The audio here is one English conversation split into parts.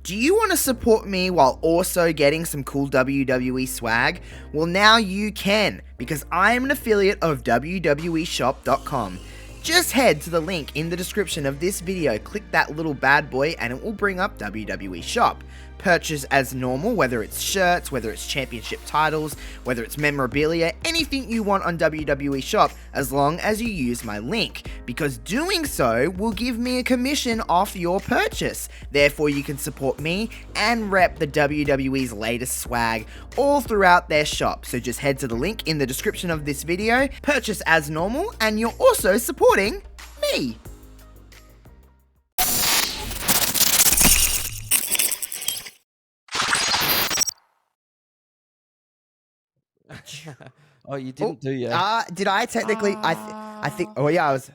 Do you want to support me while also getting some cool WWE swag? Well, now you can, because I am an affiliate of WWEshop.com. Just head to the link in the description of this video, click that little bad boy, and it will bring up WWE Shop. Purchase as normal, whether it's shirts, whether it's championship titles, whether it's memorabilia, anything you want on WWE Shop, as long as you use my link, because doing so will give me a commission off your purchase. Therefore, you can support me and rep the WWE's latest swag all throughout their shop. So just head to the link in the description of this video, purchase as normal, and you're also supporting me. Oh, you didn't do ya? Did I technically? I think. Oh yeah, I was.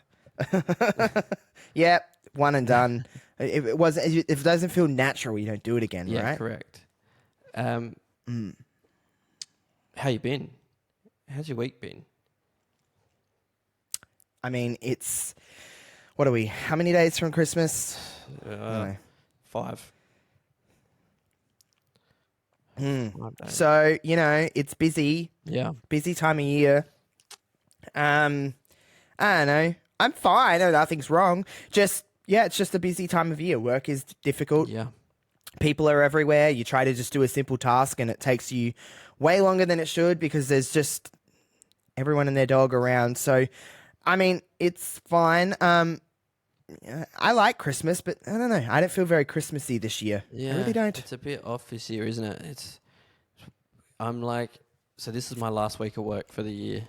Yeah, one and done. If it doesn't feel natural, you don't do it again, Yeah, right? correct. How you been? How's your week been? I mean, it's. What are we? How many days from Christmas? 5. So it's busy. Yeah. Busy time of year. I don't know. I'm fine. No, nothing's wrong. It's just a busy time of year. Work is difficult. Yeah. People are everywhere. You try to just do a simple task and it takes you way longer than it should because there's just everyone and their dog around. So, I mean, it's fine. I like Christmas, but I don't know. I don't feel very Christmassy this year. Yeah. I really don't. It's a bit off this year, isn't it? I'm like, so this is my last week of work for the year.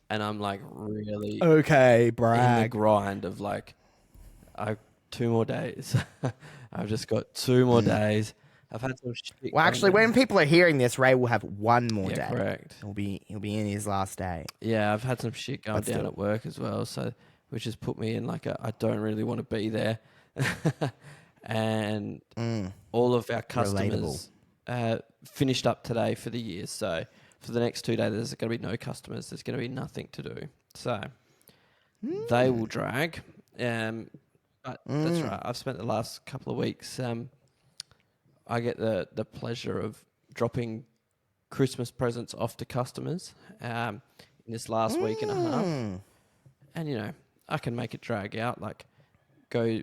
And I'm like really Okay, in the brag. grind of like, 2 more days. I've just got 2 more days. I've had some shit. Well, actually, when people are hearing this, Ray will have one more day. Correct. He'll be in his last day. Yeah, I've had some shit going But down still. at work as well, so which has put me in like I don't really want to be there. And all of our customers finished up today for the year, so for the next 2 days there's going to be no customers. There's going to be nothing to do, so they will drag. But that's right. I've spent the last couple of weeks. I get the pleasure of dropping Christmas presents off to customers in this last week and a half. And, I can make it drag out, like go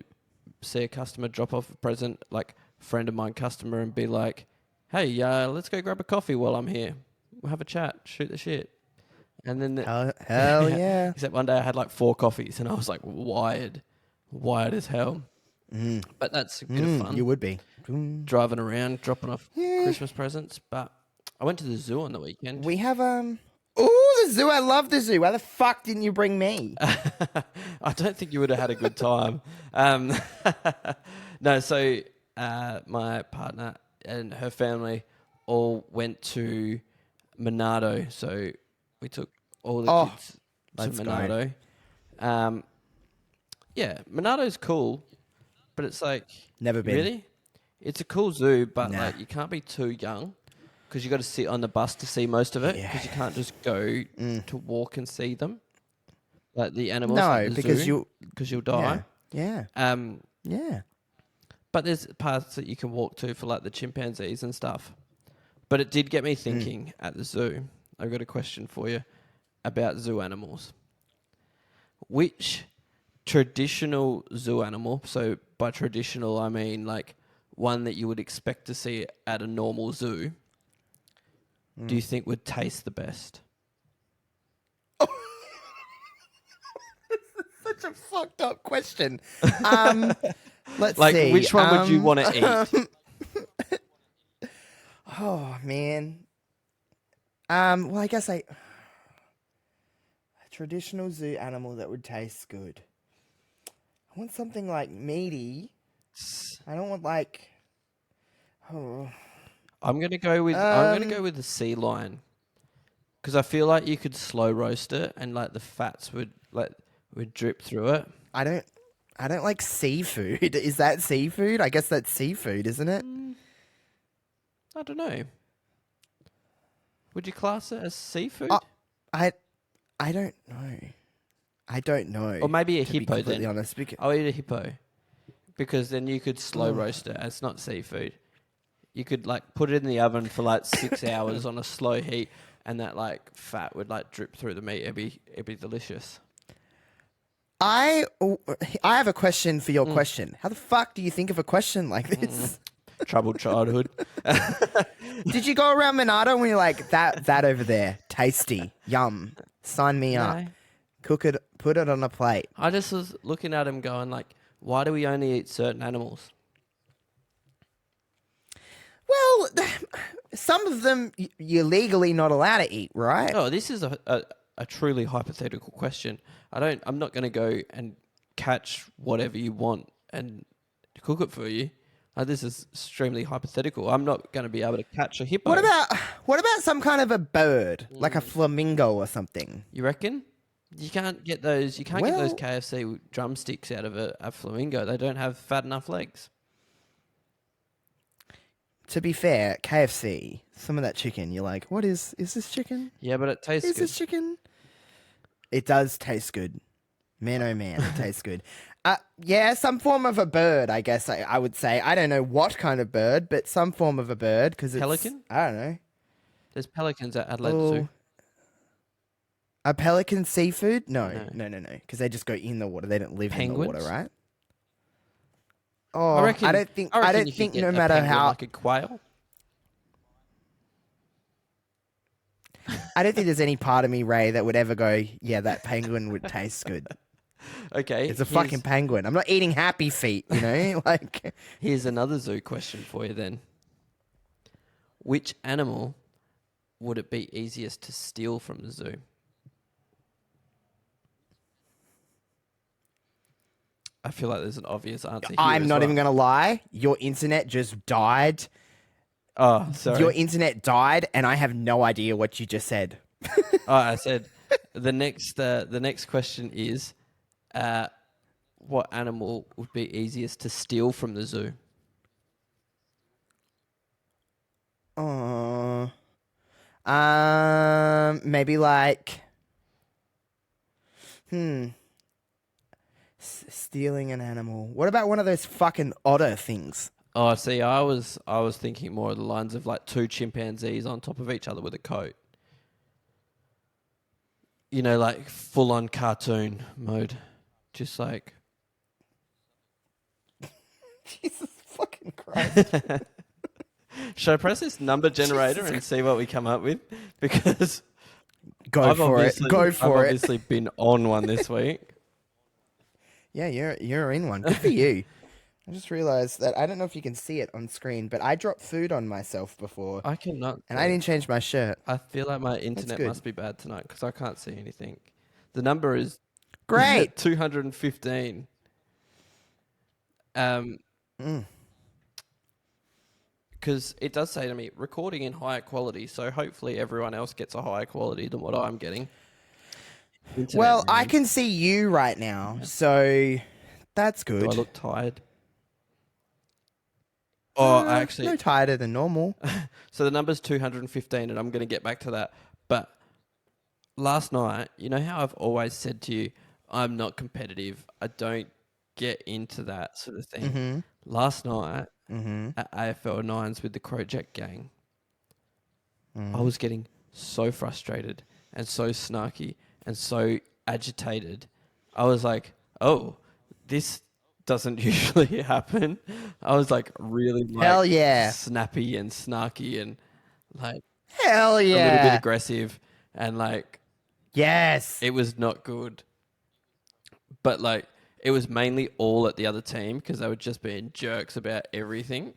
see a customer, drop off a present, like friend of mine customer, and be like, hey, let's go grab a coffee while I'm here. We'll have a chat, shoot the shit. And then... Hell yeah. Except one day I had like 4 coffees and I was like wired as hell. But that's a bit of fun. You would be. Driving around, dropping off Christmas presents. But I went to the zoo on the weekend. We have the zoo. I love the zoo. Why the fuck didn't you bring me? I don't think you would have had a good time. No, so my partner and her family all went to Monado. So we took all the kids to Monado. Yeah, Monado's cool, but it's like... Never been. Really? It's a cool zoo, but like you can't be too young because you got to sit on the bus to see most of it because you can't just go to walk and see them, like the animals. No, because you'll die. Yeah. Yeah. But there's parts that you can walk to for like the chimpanzees and stuff. But it did get me thinking at the zoo. I've got a question for you about zoo animals. Which traditional zoo animal, so by traditional I mean like one that you would expect to see at a normal zoo, do you think would taste the best? Such a fucked up question. Let's see. Which one would you want to eat? Oh man. Well, I guess a traditional zoo animal that would taste good. I want something like meaty. I don't want like. Oh. I'm gonna go with the sea lion, because I feel like you could slow roast it and like the fats would drip through it. I don't like seafood. Is that seafood? I guess that's seafood, isn't it? I don't know. Would you class it as seafood? I don't know. I don't know. Or maybe a to be hippo completely then. honest, because I'll eat a hippo. because then you could slow roast it. It's not seafood. You could like put it in the oven for like 6 hours on a slow heat, and that like fat would like drip through the meat. It'd be delicious. I have a question for your question. How the fuck do you think of a question like this? Troubled childhood. Did you go around Monado and you're like, that over there, tasty, yum, sign me up, No. cook it, put it on a plate? I just was looking at him going like, why do we only eat certain animals? Well, some of them you're legally not allowed to eat, right? Oh, this is a truly hypothetical question. I'm not going to go and catch whatever you want and cook it for you. This is extremely hypothetical. I'm not going to be able to catch a hippo. What about some kind of a bird, like a flamingo or something? You reckon? You can't get those. You can't get those KFC drumsticks out of a flamingo. They don't have fat enough legs. To be fair, KFC, some of that chicken, you're like, what is this chicken? Yeah, but it tastes good. Is this chicken? It does taste good. Man, oh man, it tastes good. Yeah, some form of a bird, I guess I would say. I don't know what kind of bird, but some form of a bird. Because Pelican? I don't know. There's pelicans at Adelaide Zoo. A pelican seafood? No. Because they just go in the water. They don't live Penguins? in the water, right? Oh, I reckon I don't think you could get no a matter penguin how... like a quail. I don't think there's any part of me, Ray, that would ever go, yeah, that penguin would taste good. Okay. It's a fucking penguin. I'm not eating happy feet, you know? Like, here's another zoo question for you then. Which animal would it be easiest to steal from the zoo? I feel like there's an obvious answer here. I'm not even going to lie. Your internet just died. Oh, sorry. Your internet died, and I have no idea what you just said. Oh, I said the next question is, what animal would be easiest to steal from the zoo? Maybe like, stealing an animal. What about one of those fucking otter things? Oh, see, I was thinking more of the lines of like two chimpanzees on top of each other with a coat. You know, like full on cartoon mode, just like. Jesus fucking Christ! Should I press this number generator and see what we come up with? Because Go for it. I've obviously been on one this week. Yeah, you're in one. Good for you. I just realized that I don't know if you can see it on screen, but I dropped food on myself before. I cannot. And I didn't change my shirt. I feel like my internet must be bad tonight because I can't see anything. The number is great 215. Because it does say to me recording in higher quality, so hopefully everyone else gets a higher quality than what I'm getting. Well, I can see you right now, so that's good. Do I look tired? Oh, actually, no tighter than normal. So the number's 215, and I'm going to get back to that. But last night, you know how I've always said to you, I'm not competitive. I don't get into that sort of thing. Mm-hmm. Last night at AFL Nines with the Crojack gang, I was getting so frustrated and so snarky and so agitated. I was like, oh, this doesn't usually happen. I was like really hell yeah, snappy and snarky and like hell yeah, a little bit aggressive and like yes, it was not good. But like it was mainly all at the other team because they were just being jerks about everything.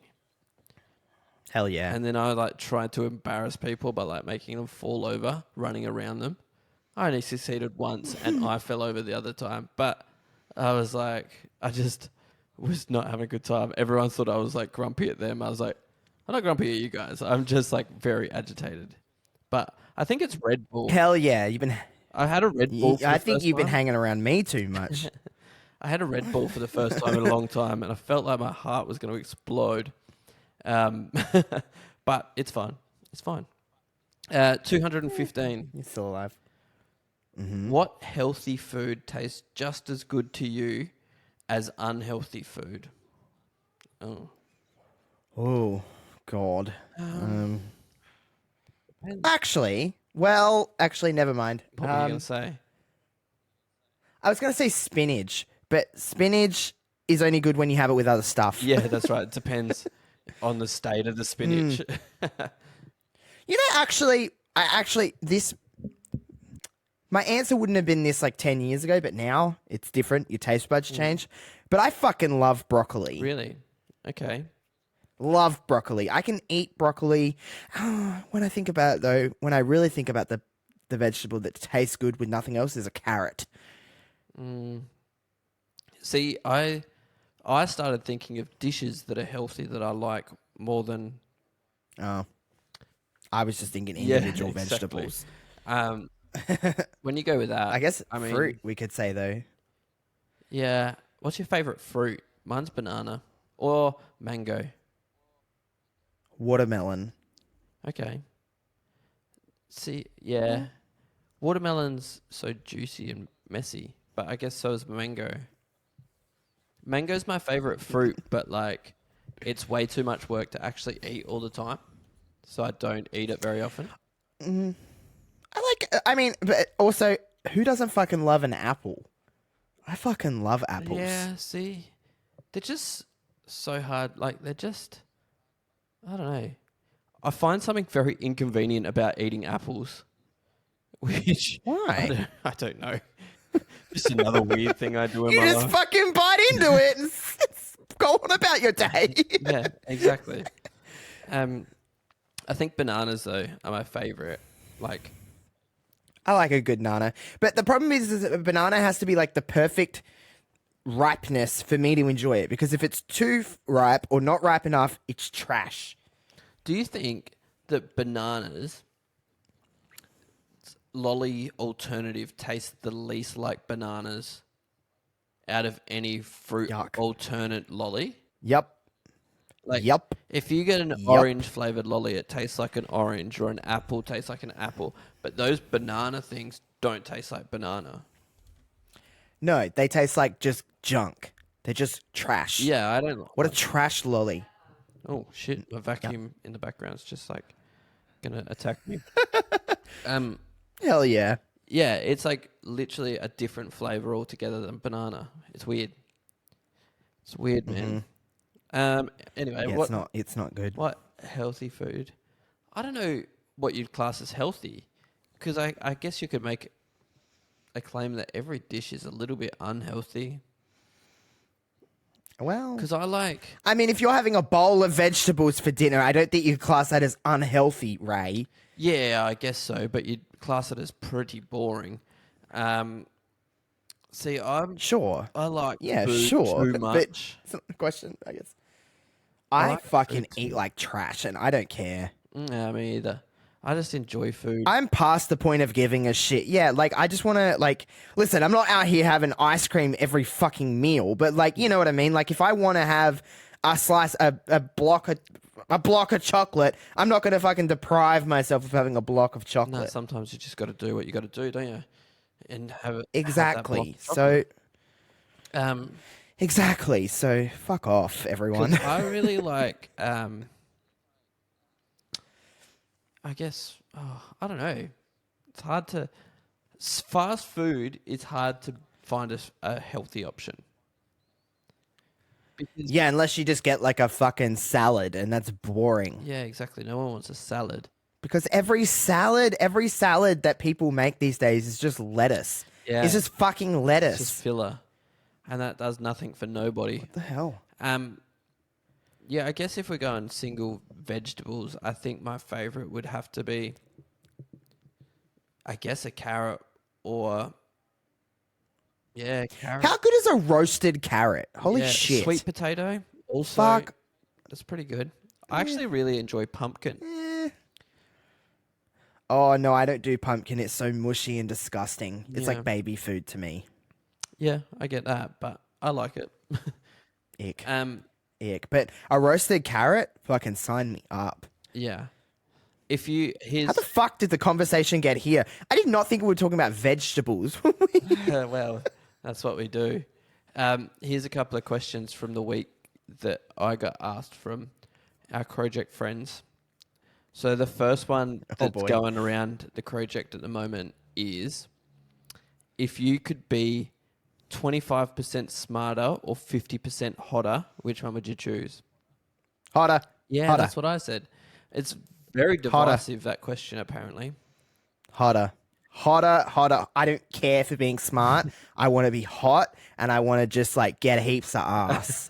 Hell yeah. And then I like tried to embarrass people by like making them fall over, running around them. I only succeeded once and I fell over the other time. But I was like, I just was not having a good time. Everyone thought I was like grumpy at them. I was like, I'm not grumpy at you guys. I'm just like very agitated. But I think it's Red Bull. Hell yeah. I had a Red Bull. I think you've been hanging around me too much. I had a Red Bull for the first time in a long time and I felt like my heart was going to explode. But it's fine. It's fine. 215. You're still alive. Mm-hmm. What healthy food tastes just as good to you as unhealthy food? Oh. Oh, God. Depends. Actually, never mind. What were you going to say? I was going to say spinach, but spinach is only good when you have it with other stuff. Yeah, that's right. It depends on the state of the spinach. My answer wouldn't have been this like 10 years ago, but now it's different. Your taste buds change. But I fucking love broccoli. Really? Okay. Love broccoli. I can eat broccoli. When I think about it, though, when I really think about the vegetable that tastes good with nothing else, is a carrot. See, I started thinking of dishes that are healthy that I like more than... Oh. I was just thinking Yeah, individual exactly. vegetables. When you go with that... I guess mean, fruit, we could say, though. Yeah. What's your favourite fruit? Mine's banana. Or mango. Watermelon. Okay. See, yeah. Watermelon's so juicy and messy, but I guess so is mango. Mango's my favourite fruit, but like, it's way too much work to actually eat all the time, so I don't eat it very often. But also, who doesn't fucking love an apple? I fucking love apples. Yeah, see, they're just so hard. Like, they're just, I don't know. I find something very inconvenient about eating apples. Which Why? I don't know. Just another weird thing I do in You my just life. fucking bite into it and go on about your day. Yeah, exactly. I think bananas though are my favorite. Like, I like a good nana. But the problem is that a banana has to be like the perfect ripeness for me to enjoy it. Because if it's too ripe or not ripe enough, it's trash. do you think that bananas lolly alternative tastes the least like bananas out of any fruit Yuck. alternate lolly? Yep. Like, Yep. if you get an orange flavored lolly, it tastes like an orange, or an apple tastes like an apple. But those banana things don't taste like banana. No, they taste like just junk. They're just trash. Yeah, I don't. What a trash lolly. Oh shit! A vacuum in the background's just like gonna attack me. Hell yeah. Yeah, it's like literally a different flavor altogether than banana. It's weird. It's weird, man. Anyway, Yeah, it's not good. what healthy food? I don't know what you'd class as healthy, because I guess you could make a claim that every dish is a little bit unhealthy. Well, Because I like... I mean, if you're having a bowl of vegetables for dinner, I don't think you class that as unhealthy, Ray. Yeah, I guess so, but you'd class it as pretty boring. See, Sure. I like Yeah, food sure. too But much. it's not the question, I guess. I I like fucking food too eat like trash and I don't care. Yeah, me either. I just enjoy food. I'm past the point of giving a shit. Yeah, like I just want to listen, I'm not out here having ice cream every fucking meal, but like, you know what I mean? Like if I want to have a block of chocolate, I'm not going to fucking deprive myself of having a block of No, chocolate. sometimes you just got to do what you got to do, don't you? And have it Exactly. Exactly. So fuck off, everyone. I really like. I guess. I don't know. It's hard to. Fast food. It's hard to find a healthy option. Because, Yeah, unless you just get like a fucking salad, and that's boring. yeah, exactly. No one wants a salad. Because every salad that people make these days is just lettuce. Yeah, It's just fucking lettuce. it's just filler, and that does nothing for nobody. What the hell? Yeah, I guess if we're going single vegetables, I think my favorite would have to be, I guess, a carrot or, yeah, carrot. How good is a roasted carrot? Holy Yeah, shit. sweet potato. Also, Fuck. that's pretty good. I actually really enjoy pumpkin. Eh. Oh, no, I don't do pumpkin. It's so mushy and disgusting. It's Yeah. like baby food to me. Yeah, I get that, but I like it. Ick. Um, Ick. But a roasted carrot? Fucking sign me up. yeah. If you How the fuck did the conversation get here? I did not think we were talking about vegetables. well, that's what we do. Here's a couple of questions from the week that I got asked from our project friends. So the first one that's going around the project at the moment is, if you could be 25% smarter or 50% hotter, which one would you choose? Hotter. Yeah, Hotter. that's what I said. It's very divisive, that question, apparently. Hotter. Hotter, hotter. I don't care for being smart. I want to be hot, and I want to just like get heaps of ass.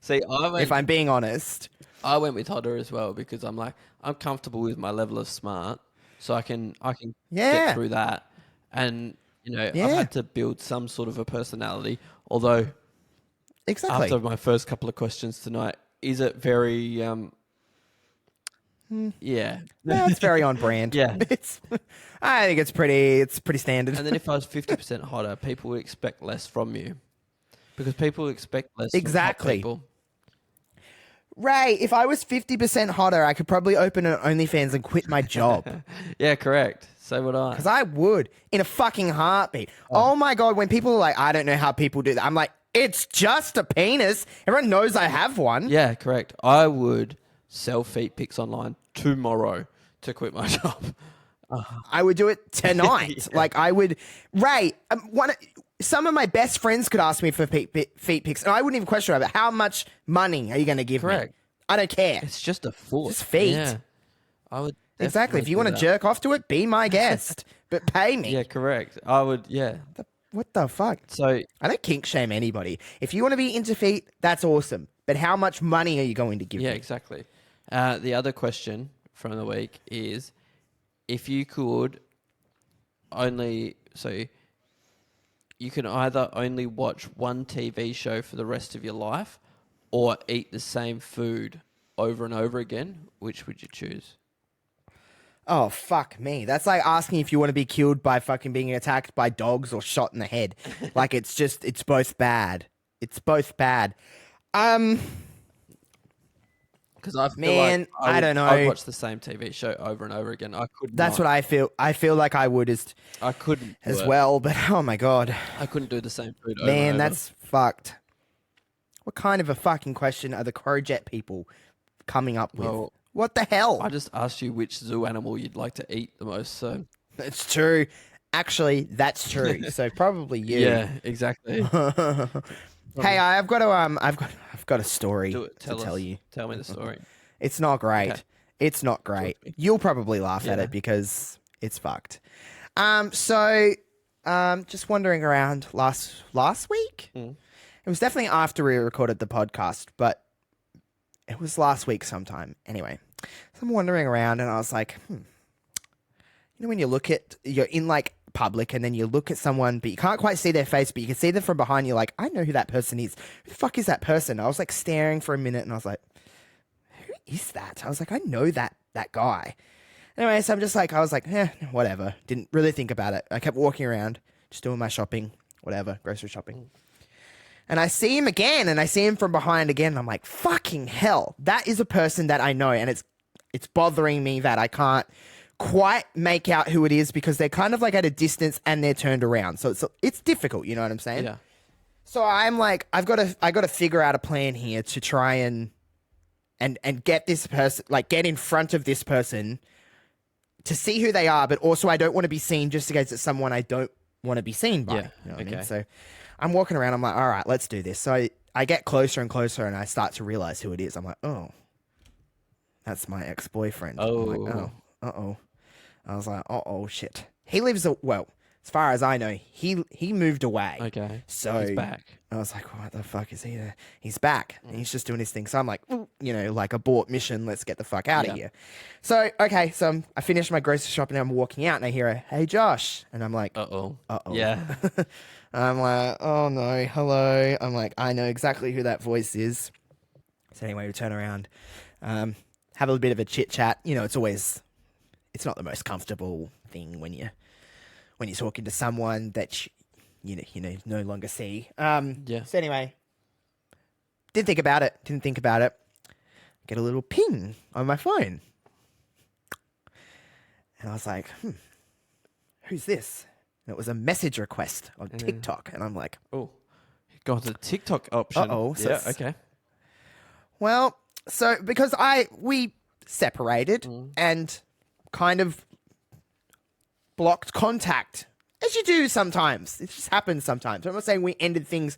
See, if I'm being honest. I went with hotter as well, because I'm comfortable with my level of smart, so I can get through that. And I've had to build some sort of a personality. Although, after my first couple of questions tonight, is it very yeah. No, it's very on brand. Yeah. I think it's pretty standard. And then if I was 50% hotter, people would expect less from you, because people expect less from hot people. Ray, if I was 50% hotter, I could probably open an OnlyFans and quit my job. Yeah, correct. So would I. Because I would, in a fucking heartbeat. Oh my God, when people are like, I don't know how people do that. I'm like, it's just a penis. Everyone knows I have one. Yeah, correct. I would sell feet pics online tomorrow to quit my job. I would do it tonight. Yeah. Like I would, Ray, some of my best friends could ask me for feet pics, and I wouldn't even question about how much money are you going to give me? I don't care. It's just a foot. Just feet. Yeah. I would exactly. If you want to jerk off to it, be my guest, but pay me. Yeah, correct. I would. Yeah. What the fuck? So I don't kink shame anybody. If you want to be into feet, that's awesome. But how much money are you going to give me? Yeah, exactly. The other question from the week is, if you could you can either only watch one TV show for the rest of your life, or eat the same food over and over again, which would you choose? Oh, fuck me. That's like asking if you want to be killed by fucking being attacked by dogs or shot in the head. Like, it's both bad. It's both bad. Because I don't know. I'd watch the same TV show over and over again. I could. That's what I feel. I feel like I would I couldn't as well, but oh my God. I couldn't do the same food over Man, and over. that's fucked. What kind of a fucking question are the Crojet people coming up with? Well, what the hell? I just asked you which zoo animal you'd like to eat the most, so... It's true. Actually, that's true. So probably you. Yeah, exactly. Hey, I've got a story to tell you. Tell me the story. It's not great. Okay. It's not great. You'll probably laugh at it because it's fucked. Just wandering around last week. It was definitely after we recorded the podcast, but it was last week sometime. Anyway, so I'm wandering around and I was like, when you're in like public and then you look at someone, but you can't quite see their face, but you can see them from behind. You're like, I know who that person is. Who the fuck is that person? I was like staring for a minute and I was like, who is that? I was like, I know that guy. Anyway, so I was like, whatever. Didn't really think about it. I kept walking around, just doing my shopping, whatever, grocery shopping. And I see him again, and I see him from behind again, and I'm like, fucking hell, that is a person that I know, and it's bothering me that I can't quite make out who it is because they're kind of like at a distance and they're turned around. So it's difficult, you know what I'm saying? Yeah. So I'm like, I got to figure out a plan here to try and get this person, like get in front of this person to see who they are, but also I don't want to be seen just in case it's someone I don't want to be seen by. Yeah. You know what I mean? So I'm walking around, I'm like, all right, let's do this. So I get closer and closer and I start to realize who it is. I'm like, oh, that's my ex-boyfriend. Oh. I'm like, uh-oh. I was like, uh-oh, shit. He lives, as far as I know, he moved away. Okay. So he's back. I was like, what the fuck is he there? He's back. And he's just doing his thing. So I'm like, like abort mission. Let's get the fuck out of here. So, okay. So I finished my grocery shopping and I'm walking out and I hear a, hey, Josh. And I'm like, uh-oh. Yeah. I'm like, oh no, hello. I'm like, I know exactly who that voice is. So anyway, we turn around, have a little bit of a chit chat. It's not the most comfortable thing when you're talking to someone that you no longer see. So anyway, didn't think about it. Get a little ping on my phone. And I was like, who's this? And it was a message request on TikTok. And I'm like, oh, Gone to the TikTok option. Uh-oh. So yeah, okay. Well, so because we separated and kind of blocked contact, as you do sometimes. It just happens sometimes. I'm not saying we ended things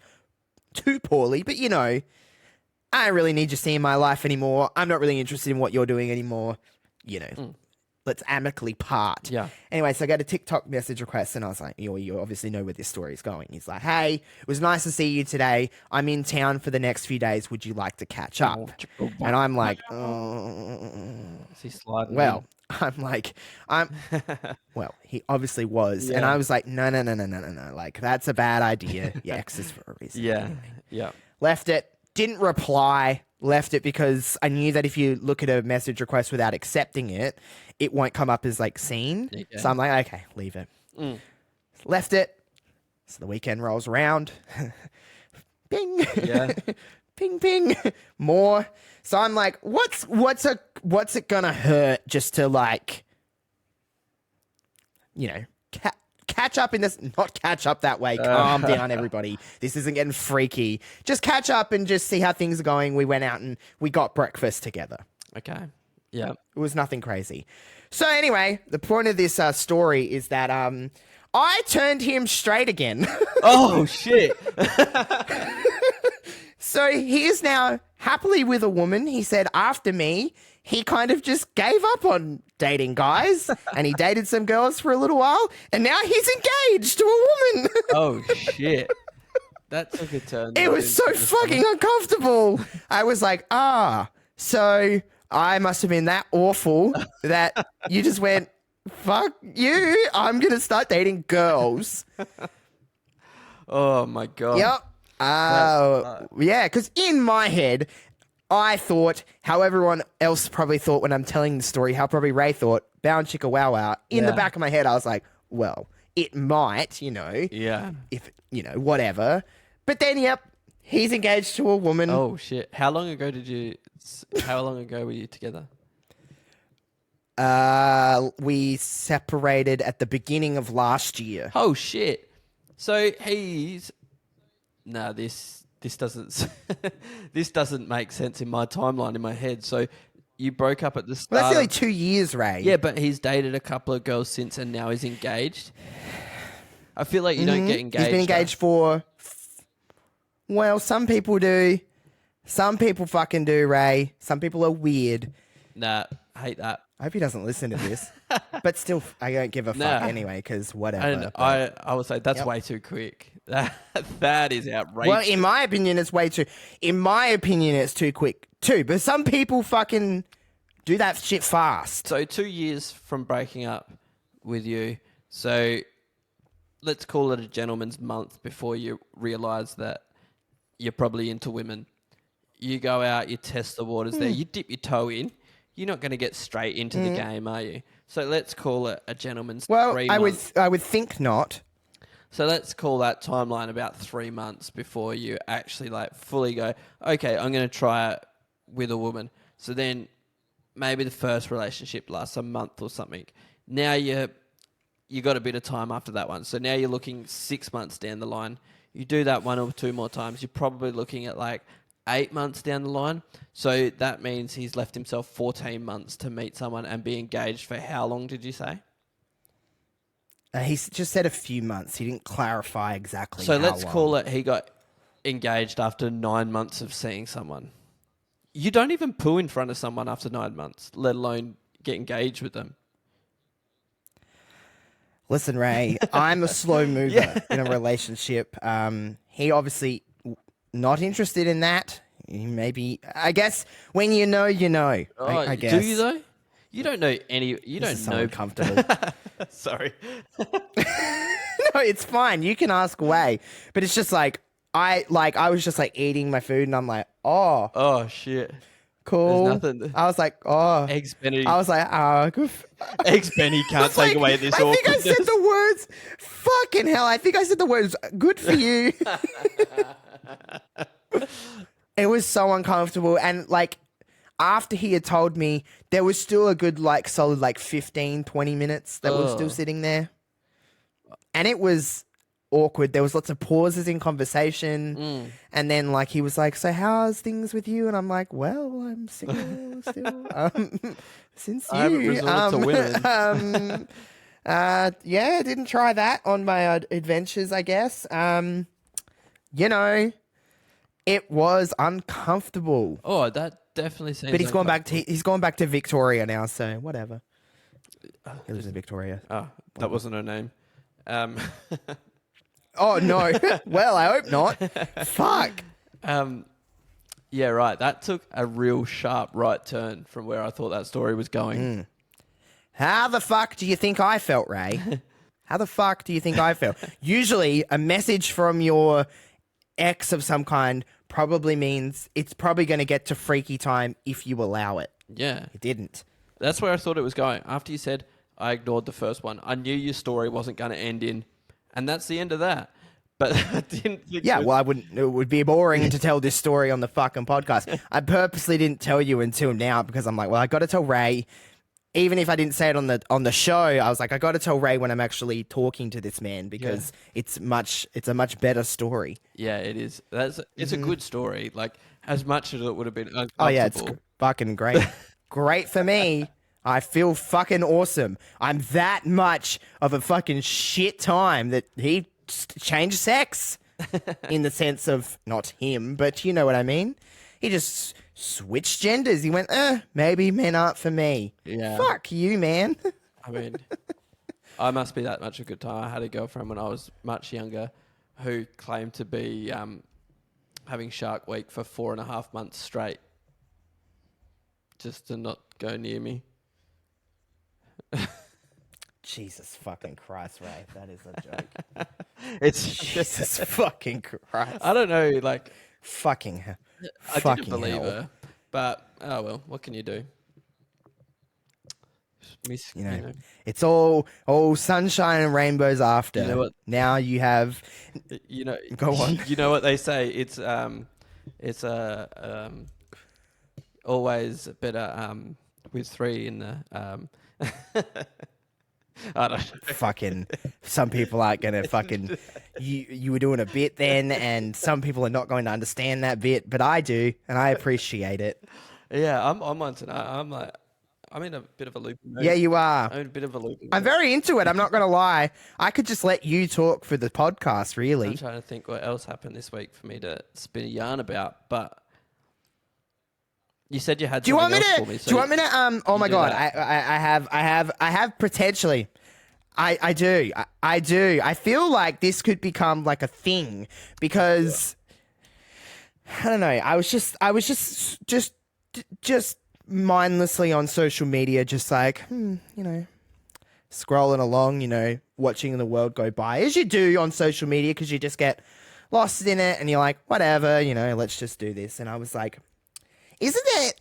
too poorly, but you know, I don't really need you seeing my life anymore. I'm not really interested in what you're doing anymore. You know, let's amicably part. Yeah. Anyway, so I got a TikTok message request and I was like, you obviously know where this story is going. He's like, hey, it was nice to see you today. I'm in town for the next few days. Would you like to catch up? And I'm like, Is he sliding well, in? well, he obviously was. And Yeah. I was like, no. Like, that's a bad idea. Your ex is for a reason. Yeah. Anyway. Yeah. Left it. Didn't reply. Left it because I knew that if you look at a message request without accepting it, it won't come up as like seen. Okay. So I'm like, okay, leave it. Left it. So the weekend rolls around. Bing. Yeah. Ping ping. More. So I'm like, what's it gonna hurt just to like, you know, catch up in this, not catch up that way. Calm down, everybody. This isn't getting freaky. Just catch up and just see how things are going. We went out and we got breakfast together. Okay. Yeah. It was nothing crazy. So anyway, the point of this story is that I turned him straight again. Oh shit. So he is now happily with a woman. He said after me, he kind of just gave up on dating guys and he dated some girls for a little while and now he's engaged to a woman. Oh shit. That took a turn. It was so fucking uncomfortable. I was like, so I must have been that awful that you just went, fuck you. I'm going to start dating girls. Oh my god. Yep. Yeah, because in my head, I thought how everyone else probably thought when I'm telling the story, how probably Ray thought, bound chicka wow wow. In the back of my head, I was like, well, it might, you know. Yeah. If, you know, whatever. But then, yep, he's engaged to a woman. Oh shit. How long ago were you together? We separated at the beginning of last year. Oh shit. So he's this doesn't this doesn't make sense in my timeline in my head. So you broke up at the start. Well, that's nearly 2 years, Ray. Yeah, but he's dated a couple of girls since and now he's engaged. I feel like you don't get engaged. He's been engaged for... Well, some people do. Some people fucking do, Ray. Some people are weird. Nah, I hate that. I hope he doesn't listen to this. But still, I don't give a fuck anyway, because whatever. And I would say that's way too quick. That is outrageous. Well, in my opinion, it's way too... In my opinion, it's too quick too. But some people fucking do that shit fast. So 2 years from breaking up with you. So let's call it a gentleman's month before you realise that you're probably into women. You go out, you test the waters there, you dip your toe in. You're not going to get straight into the game, are you? So let's call it a gentleman's 3 months. I would think not. So let's call that timeline about 3 months before you actually like fully go, okay, I'm going to try it with a woman. So then maybe the first relationship lasts a month or something. Now you got a bit of time after that one. So now you're looking 6 months down the line. You do that 1 or 2 more times. You're probably looking at like 8 months down the line. So that means he's left himself 14 months to meet someone and be engaged for how long did you say? He's just said a few months. He didn't clarify exactly So how let's long. call it he got engaged after 9 months of seeing someone. You don't even poo in front of someone after 9 months, let alone get engaged with them. Listen, Ray, I'm a slow mover in a relationship. He obviously not interested in that. Maybe, I guess, when you know, you know. Oh, I guess. Do you though? You don't know any. You This is don't so know. uncomfortable. Sorry. No, it's fine. You can ask away, but it's just like I was just like eating my food, and I'm like, oh, Oh shit. cool. There's nothing. I was like, oh, Eggs Benny. I was like, good. Eggs Benny can't It's take like, away this I think I awkwardness. said the words. Fucking hell! I think I said the words. Good for you. It was so uncomfortable, and like after he had told me, there was still a good like solid like 15, 20 minutes that we were still sitting there, and it was awkward. There was lots of pauses in conversation, and then like he was like, "So how's things with you?" And I'm like, "Well, I'm single still. Since I haven't you, resorted to women." yeah, didn't try that on my adventures, I guess. You know, it was uncomfortable. Oh, that definitely seems. But he's gone back to Victoria now, so whatever. He lives in Victoria. Oh, that wasn't her name. Oh no. Well, I hope not. Fuck. Yeah, right. That took a real sharp right turn from where I thought that story was going. How the fuck do you think I felt, Ray? How the fuck do you think I felt? Usually, a message from your ex of some kind probably means it's probably going to get to freaky time if you allow it. Yeah. It didn't. That's where I thought it was going. After you said, I ignored the first one. I knew your story wasn't going to end in, and that's the end of that. But I didn't think... Yeah, well, I wouldn't. It would be boring to tell this story on the fucking podcast. I purposely didn't tell you until now because I'm like, well, I got to tell Ray. Even if I didn't say it on the show, I was like, I got to tell Ray when I'm actually talking to this man because it's a much better story. Yeah, it is. It's a good story. Like, as much as it would have been uncomfortable. Oh yeah, it's fucking great. Great for me. I feel fucking awesome. I'm that much of a fucking shit time that he changed sex in the sense of not him, but you know what I mean. He just switched genders. He went, maybe men aren't for me. Yeah. Fuck you, man. I mean, I must be that much a good time. I had a girlfriend when I was much younger who claimed to be having Shark Week for 4.5 months straight just to not go near me. Jesus fucking Christ, Ray. That is a joke. It's Jesus fucking Christ. I don't know, like... Fucking hell. I didn't believe her, but oh well, what can you do? You know, it's all sunshine and rainbows after. You know what? Now you have, go on. You know what they say? It's always better with three in the I don't know. Fucking, some people aren't going to fucking, you were doing a bit then, and some people are not going to understand that bit, but I do, and I appreciate it. Yeah, I'm on tonight. I'm in a bit of a loop. Yeah, you are. I'm in a bit of a loop. I'm very into it, I'm not going to lie. I could just let you talk for the podcast, really. I'm trying to think what else happened this week for me to spin a yarn about, but... You said you had. Do you want me to? For me, so do you want me to? Oh my god! That. I have potentially. I do. I do. I feel like this could become like a thing because I don't know. I was just mindlessly on social media, just like scrolling along, watching the world go by as you do on social media because you just get lost in it and you're like, whatever, let's just do this. And I was like.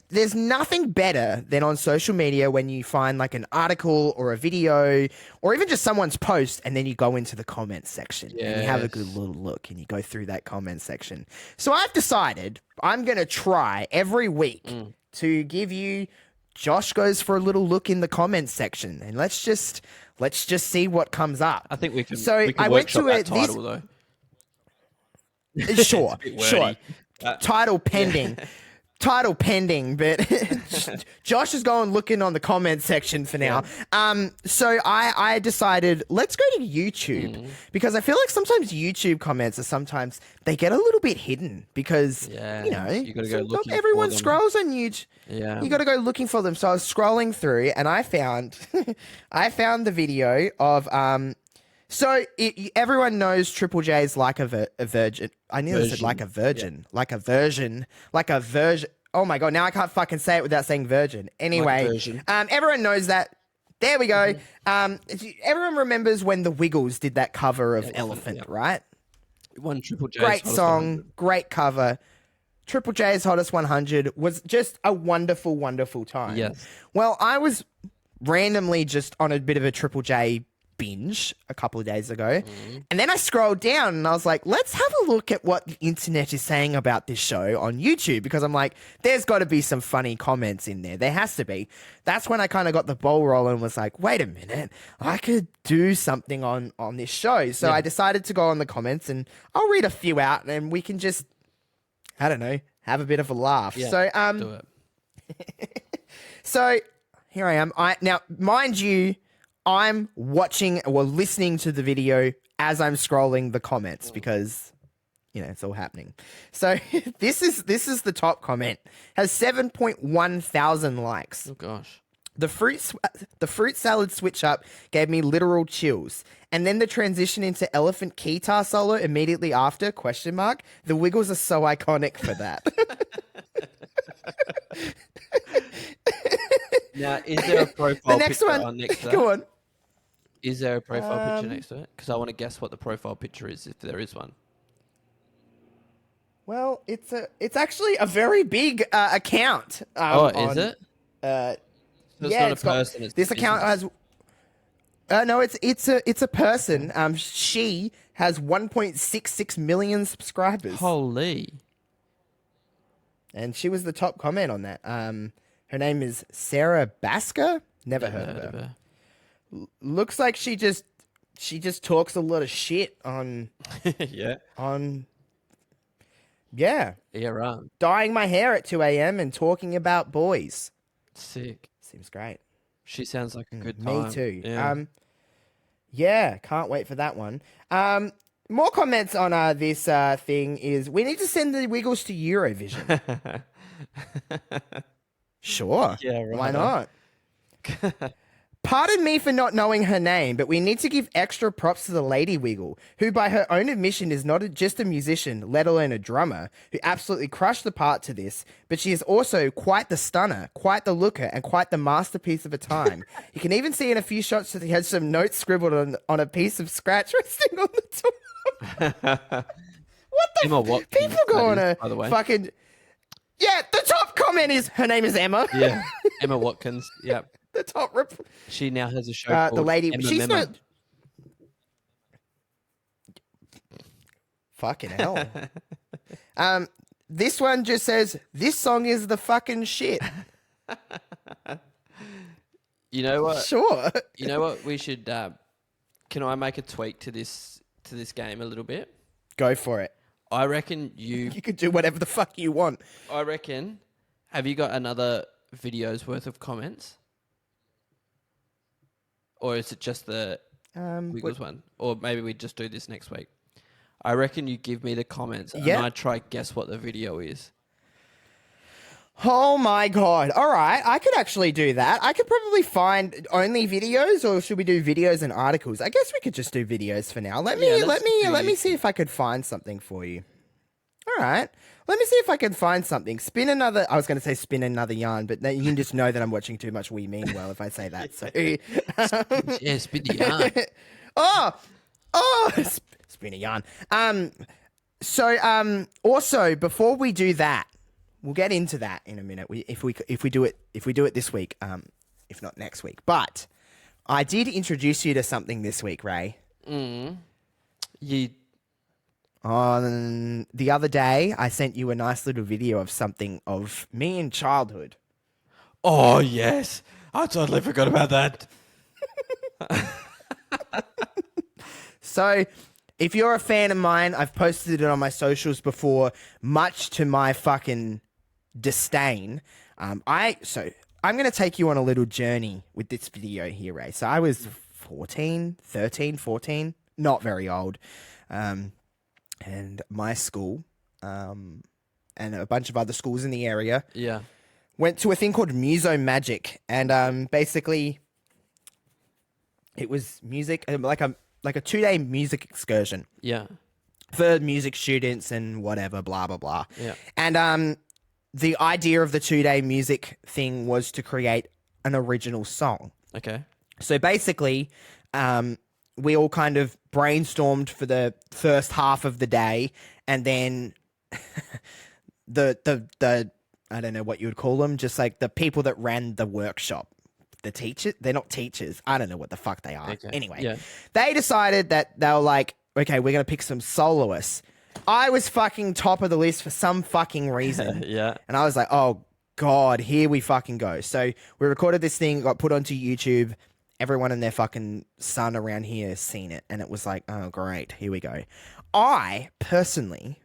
There's nothing better than on social media when you find like an article or a video or even just someone's post and then you go into the comments section and you have a good little look and you go through that comment section. So I've decided I'm going to try every week to give you Josh goes for a little look in the comments section and let's just see what comes up. I think we can. So we can I went to that title though. Sure. Title pending. Yeah. Title pending, but Josh is going looking on the comment section for now. So I decided let's go to YouTube because I feel like sometimes YouTube comments sometimes they get a little bit hidden because you gotta go looking everyone for them. scrolls on YouTube. Yeah, you got to go looking for them. So I was scrolling through and I found the video of So everyone knows Triple J's like a virgin. I nearly said like a virgin, like a version. Oh my god! Now I can't fucking say it without saying virgin. Anyway, everyone knows that. There we go. Everyone remembers when the Wiggles did that cover of Elephant, right? One Triple J's great song, great cover. Triple J's Hottest 100 was just a wonderful, wonderful time. Yes. Well, I was randomly just on a bit of a Triple J binge a couple of days ago. And then I scrolled down and I was like, let's have a look at what the internet is saying about this show on YouTube, because I'm like, there's got to be some funny comments in there. There has to be. That's when I kind of got the ball rolling and was like, wait a minute, I could do something on this show. So I decided to go on the comments and I'll read a few out and we can just, I don't know, have a bit of a laugh. Yeah, So, do it. So here I am. Now, mind you, I'm watching or listening to the video as I'm scrolling the comments because, you know, it's all happening. So this is the top comment. Has 7.1 thousand likes. Oh gosh. The fruit salad switch up gave me literal chills. And then the transition into elephant guitar solo immediately after, ? The Wiggles are so iconic for that. Now, is there a profile The next picture one, on next to that? go on. Is there a profile picture next to it? Because I want to guess what the profile picture is, if there is one. Well, it's actually a very big account. Is it? So yeah, it's not a person. This account has. No, it's a person. She has 1.66 million subscribers. Holy. And she was the top comment on that. Her name is Sarah Basker. Never heard of her. Looks like she just talks a lot of shit on yeah. Yeah, right. dyeing my hair at 2 a.m. and talking about boys. Sick. Seems great. She sounds like a good time. Me too. Yeah. Yeah, can't wait for that one. More comments on this thing is we need to send the Wiggles to Eurovision. Sure. Yeah, right. Why not? Pardon me for not knowing her name, but we need to give extra props to the Lady Wiggle, who by her own admission is not just a musician, let alone a drummer, who absolutely crushed the part to this, but she is also quite the stunner, quite the looker, and quite the masterpiece of a time. You can even see in a few shots that he has some notes scribbled on a piece of scratch resting on the top. What the Emma Watkins, people go on a by the way. fucking... Yeah, the top comment is, her name is Emma. Yeah, Emma Watkins, yeah. The top she now has a show called the lady. Emma She's Memma. Fucking hell. This one just says this song is the fucking shit. You know what? Sure. You know what? We should. Can I make a tweak to this game a little bit? Go for it. I reckon You could do whatever the fuck you want. I reckon. Have you got another video's worth of comments? Or is it just the Wiggles one? Or maybe we just do this next week. I reckon you give me the comments and I try guess what the video is. Oh my god. All right. I could actually do that. I could probably find only videos, or should we do videos and articles? I guess we could just do videos for now. Let me see if I could find something for you. All right. Let me see if I can find something. I was going to say spin another yarn, but you can just know that I'm watching too much We Mean Well if I say that. So, yeah, spin the yarn. spin a yarn. Also, before we do that, we'll get into that in a minute. If we do it this week, if not next week. But I did introduce you to something this week, Ray. On the other day, I sent you a nice little video of something of me in childhood. Oh, yes. I totally forgot about that. So, if you're a fan of mine, I've posted it on my socials before, much to my fucking disdain. I'm going to take you on a little journey with this video here, Ray. So, I was 14, not very old. And my school, and a bunch of other schools in the area, went to a thing called Muso Magic, and basically, it was music, like a 2-day music excursion. Yeah. For music students and whatever, blah blah blah. Yeah. And the idea of the 2-day music thing was to create an original song. Okay. So basically, we all kind of brainstormed for the first half of the day, and then the I don't know what you would call them, just like the people that ran the workshop. the teacher. They're not teachers. I don't know what the fuck they are. Okay. Anyway, Yeah. they decided that they were like, okay, we're going to pick some soloists. I was fucking top of the list for some fucking reason. Yeah. And I was like, oh, God, here we fucking go. So we recorded this thing, got put onto YouTube. Everyone and their fucking son around here has seen it. And it was like, oh, great, here we go. I personally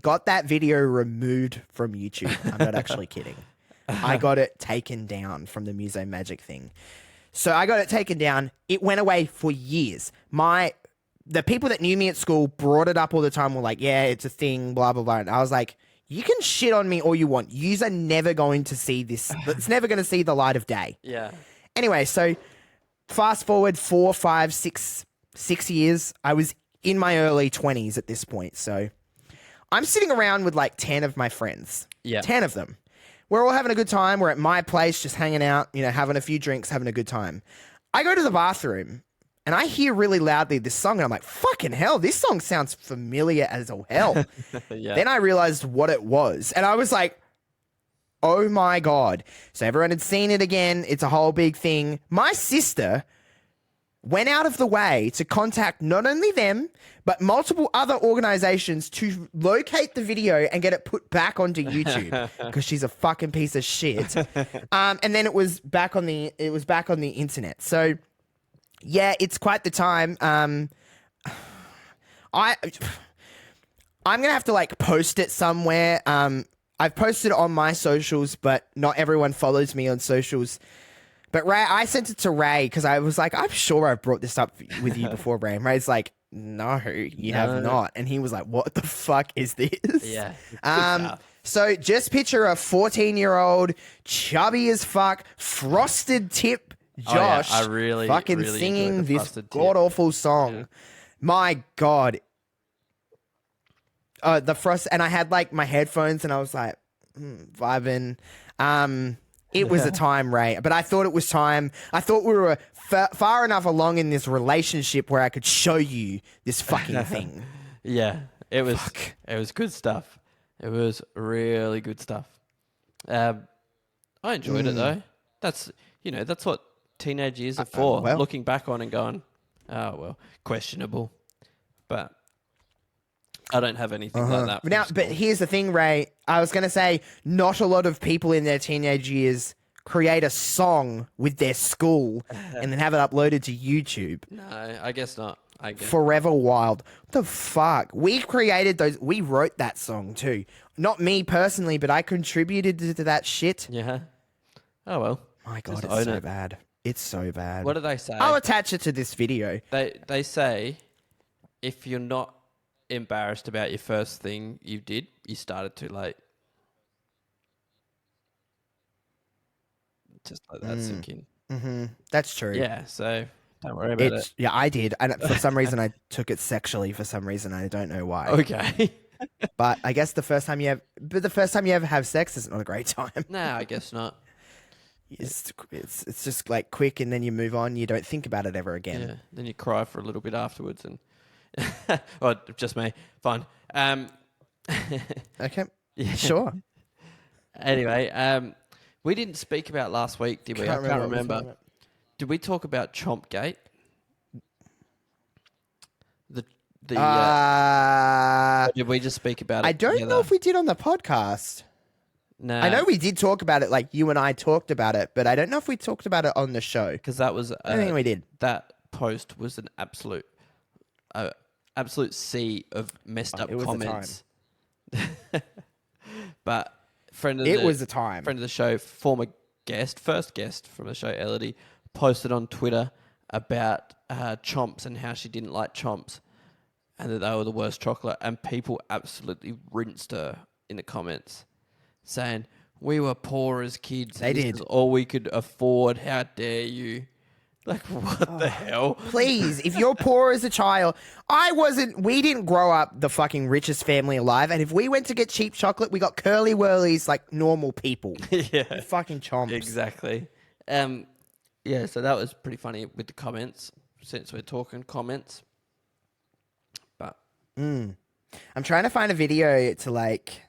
got that video removed from YouTube. I'm not actually kidding. I got it taken down from the Muso Magic thing. So I got it taken down. It went away for years. The people that knew me at school brought it up all the time, were like, yeah, it's a thing, blah, blah, blah. And I was like, you can shit on me all you want. Yous are never going to see this. It's never going to see the light of day. Yeah. Anyway, so fast forward 4, 5, 6 years. I was in my early 20s at this point. So I'm sitting around with like 10 of my friends. Yeah. 10 of them. We're all having a good time. We're at my place just hanging out, having a few drinks, having a good time. I go to the bathroom and I hear really loudly this song and I'm like, fucking hell, this song sounds familiar as all hell. Yeah. Then I realized what it was and I was like, oh my God. So everyone had seen it again. It's a whole big thing. My sister went out of the way to contact not only them, but multiple other organizations to locate the video and get it put back onto YouTube because she's a fucking piece of shit. And then it was back on the internet. So yeah, it's quite the time. I'm gonna have to like post it somewhere. I've posted it on my socials, but not everyone follows me on socials. But Ray, I sent it to Ray because I was like, I'm sure I've brought this up with you before, Ray. And Ray's like, no, you have not. And he was like, what the fuck is this? Yeah. So just picture a 14-year-old, chubby as fuck, frosted tip Josh I really fucking really singing enjoyed the this frosted tip. god-awful song. Yeah. My God. The frost, and I had like my headphones and I was like, vibing. It was a time, Ray, but I thought it was time. I thought we were far enough along in this relationship where I could show you this fucking thing. Yeah, it was. Fuck. It was good stuff. It was really good stuff. I enjoyed it though. That's what teenage years are for. Well. Looking back on and going, oh well, questionable, but I don't have anything like that. Now, but here's the thing, Ray. I was going to say, not a lot of people in their teenage years create a song with their school and then have it uploaded to YouTube. No, I guess not. Forever Wild. What the fuck? We created those. We wrote that song too. Not me personally, but I contributed to that shit. Yeah. Oh well. My God, it's so bad. It's so bad. What do they say? I'll attach it to this video. They say if you're not embarrassed about your first thing you did, you started too late. Just let that sink in. Mm-hmm. That's true. Yeah, so don't worry about it. Yeah, I did. And for some reason, I took it sexually for some reason. I don't know why. Okay. But I guess the first time you ever have sex is not a great time. No, I guess not. It's just like quick and then you move on. You don't think about it ever again. Yeah, then you cry for a little bit afterwards and... or just me. Fine. Okay. Yeah. Sure. Anyway, we didn't speak about last week, did we? I can't remember. Did we talk about Chompgate? Did we just speak about it? I don't know if we did on the podcast. No. I know we did talk about it, like you and I talked about it, but I don't know if we talked about it on the show. Because that was... I think we did. That post was an absolute sea of messed up comments. But friend of the show, first guest from the show, Elodie, posted on Twitter about chomps and how she didn't like chomps and that they were the worst chocolate, and people absolutely rinsed her in the comments saying, we were poor as kids. They did. This is all we could afford. How dare you? Like, what the hell? Please, if you're poor as a child, we didn't grow up the fucking richest family alive, and if we went to get cheap chocolate, we got curly whirlies like normal people. Yeah. Fucking chomps. Exactly. Yeah, so that was pretty funny with the comments, since we're talking comments. But I'm trying to find a video to like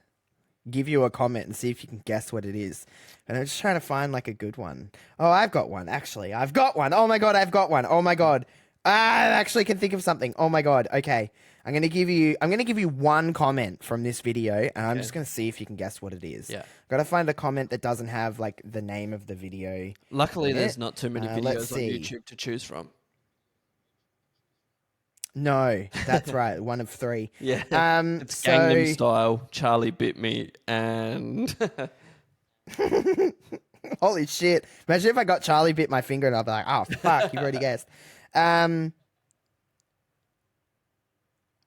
give you a comment and see if you can guess what it is. And I'm just trying to find like a good one. Oh, I've got one, actually. I've got one. Oh my God, I've got one. Oh my God. I actually can think of something. Oh my God. Okay. I'm gonna give you one comment from this video, and I'm just gonna see if you can guess what it is. Yeah. Gotta find a comment that doesn't have like the name of the video. Luckily, there's not too many let's videos on see. YouTube to choose from. No, that's right. One of 3. Yeah. It's So Gangnam Style, Charlie Bit Me, and holy shit! Imagine if I got Charlie bit my finger and I'd be like, "Oh fuck, you've already guessed."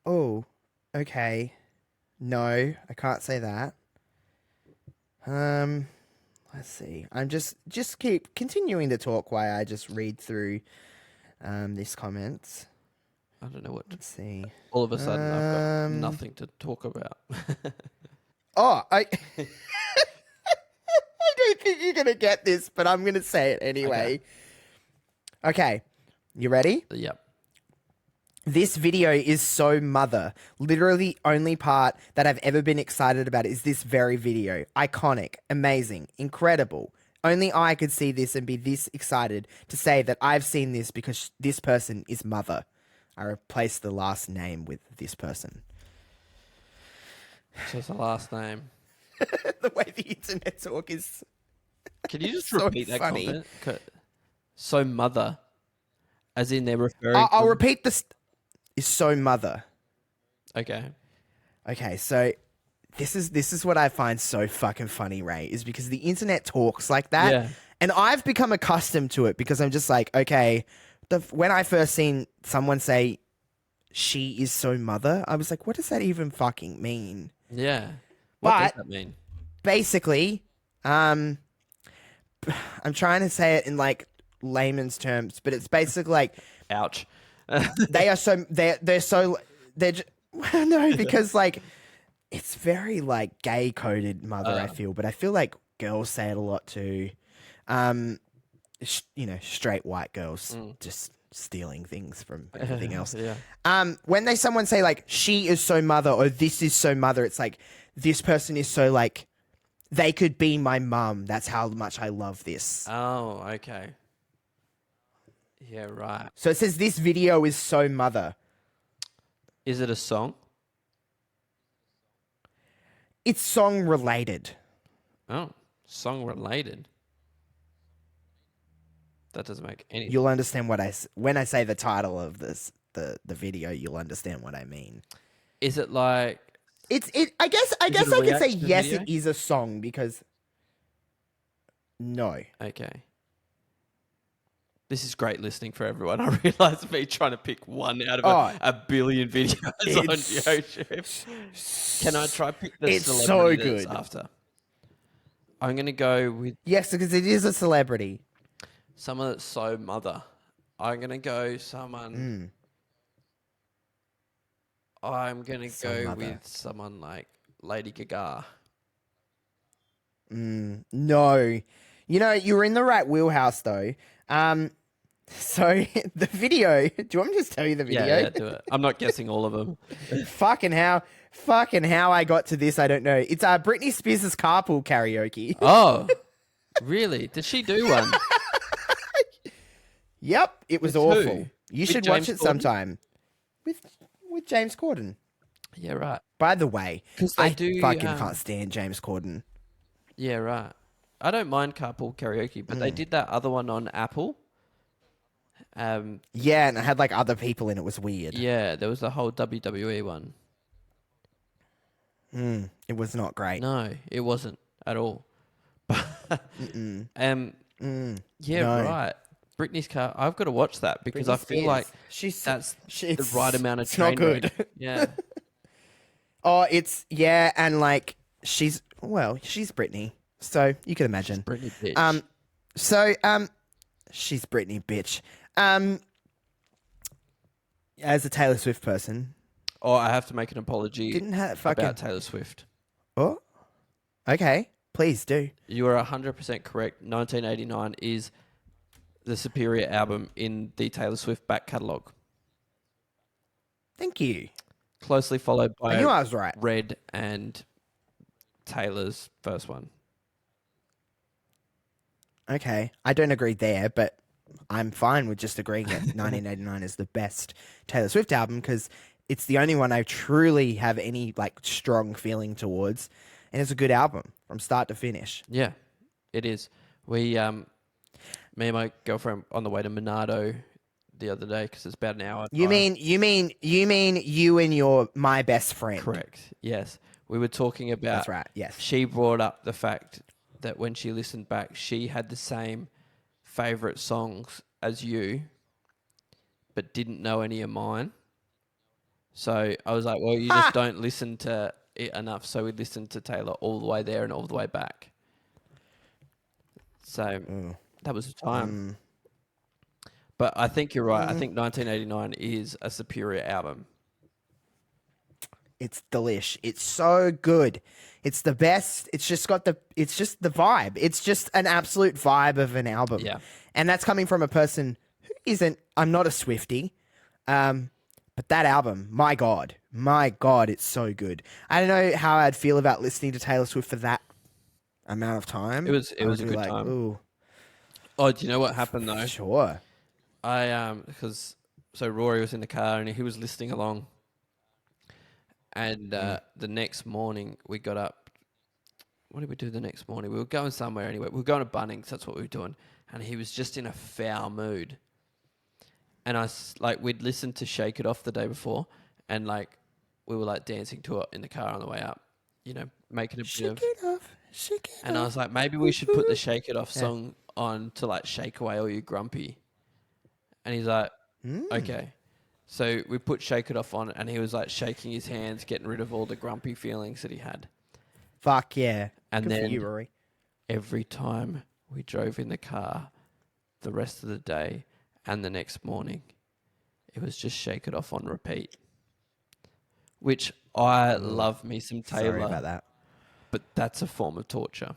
Oh, okay. No, I can't say that. Let's see. I'm just keep continuing to talk while I just read through these comments. I don't know what. Let's see. All of a sudden, I've got nothing to talk about. Oh, I don't think you're gonna get this, but I'm gonna say it anyway. Okay. You ready? Yep. This video is so mother. Literally, only part that I've ever been excited about is this very video. Iconic, amazing, incredible. Only I could see this and be this excited to say that I've seen this because this person is mother. I replaced the last name with this person. So it's the last name. The way the internet talk is. Can you just so repeat that funny. comment? So mother, as in they're referring. I'll repeat this. Is so mother. Okay. Okay, so this is what I find so fucking funny, Ray, is because the internet talks like that. Yeah. And I've become accustomed to it because I'm just like, okay, when I first seen someone say she is so mother, I was like, what does that even fucking mean? Yeah. What does But that mean? basically, I'm trying to say it in like layman's terms, but it's basically like, Ouch. they're no, because like it's very like gay coded mother, I feel, but I feel like girls say it a lot too. Straight white girls just stealing things from everything else. Yeah. When someone say like she is so mother or this is so mother, it's like this person is so like they could be my mum. That's how much I love this. Oh, okay. Yeah, right. So it says this video is so mother. Is it a song? It's song related. Oh, song related. That doesn't make any. You'll understand when I say the title of this the video. You'll understand what I mean. Is it like? I guess I could say reaction yes. video? It is a song because no. Okay. This is great listening for everyone. I realize me trying to pick one out of a billion videos on YouTube. Can I try pick the It's so celebrity that's good. after? I'm going to go with Yes, because it is a celebrity. someone that's so mother. I'm going to go someone... I'm going to So go mother. with someone like Lady Gaga. No. You were in the right wheelhouse though. So the video, do you want me to just tell you the video? Yeah, do it. I'm not guessing all of them. fucking how I got to this, I don't know. It's Britney Spears' carpool karaoke. Oh, really? Did she do one? Yep, it was With awful. who? You With should James watch it Corden? sometime. With James Corden. Yeah, right. By the way, 'Cause they I do, fucking can't stand James Corden. Yeah, right. I don't mind carpool karaoke, but they did that other one on Apple. Yeah, and it had like other people in it. Was weird. Yeah, there was the whole WWE one. It was not great. No, it wasn't at all. Yeah, No. right. Britney's car. I've got to watch that because Britney I feel like Spears. that's the it's- right amount of it's not train good. wreck. Yeah. Oh, and like she's Britney, so you can imagine. Britney bitch. She's Britney bitch. As a Taylor Swift person, Oh, I have to make an apology didn't have fucking. about Taylor Swift. Oh, okay, please do. You are 100% correct. 1989 is the superior album in the Taylor Swift back catalogue. Thank you. Closely followed by I knew I was right. Red and Taylor's first one. Okay, I don't agree there, but I'm fine with just agreeing that 1989 is the best Taylor Swift album because it's the only one I truly have any like strong feeling towards, and it's a good album from start to finish. Yeah, it is. We, me and my girlfriend on the way to Monado the other day because it's about an hour. You mean you and my best friend? Correct. Yes, we were talking about. That's right. Yes. She brought up the fact that when she listened back, she had the same favorite songs as you, but didn't know any of mine. So I was like, well, you just don't listen to it enough. So we listened to Taylor all the way there and all the way back. So that was the time. But I think you're right. I think 1989 is a superior album. It's delish. It's so good. It's the best. It's just the vibe. It's just an absolute vibe of an album. Yeah. And that's coming from a person who isn't, I'm not a Swiftie. But that album, my God, it's so good. I don't know how I'd feel about listening to Taylor Swift for that amount of time. It was a good time. Ooh. Oh, do you know what happened though? Sure. Because Rory was in the car and he was listening along. And the next morning we got up. What did we do the next morning? We were going somewhere anyway. We were going to Bunnings. That's what we were doing. And he was just in a foul mood. And we'd listened to Shake It Off the day before. And we were dancing to it in the car on the way up. You know, making a bit of... Shake it off. Shake it off. And I was like, maybe we should put the Shake It Off song on to shake away all you grumpy. And he's like, okay. So we put Shake It Off on, and he was shaking his hands, getting rid of all the grumpy feelings that he had. Fuck yeah. And Good then for you, Rory. Every time we drove in the car, the rest of the day and the next morning, it was just Shake It Off on repeat. Which I love me some Taylor. Sorry about that. But that's a form of torture.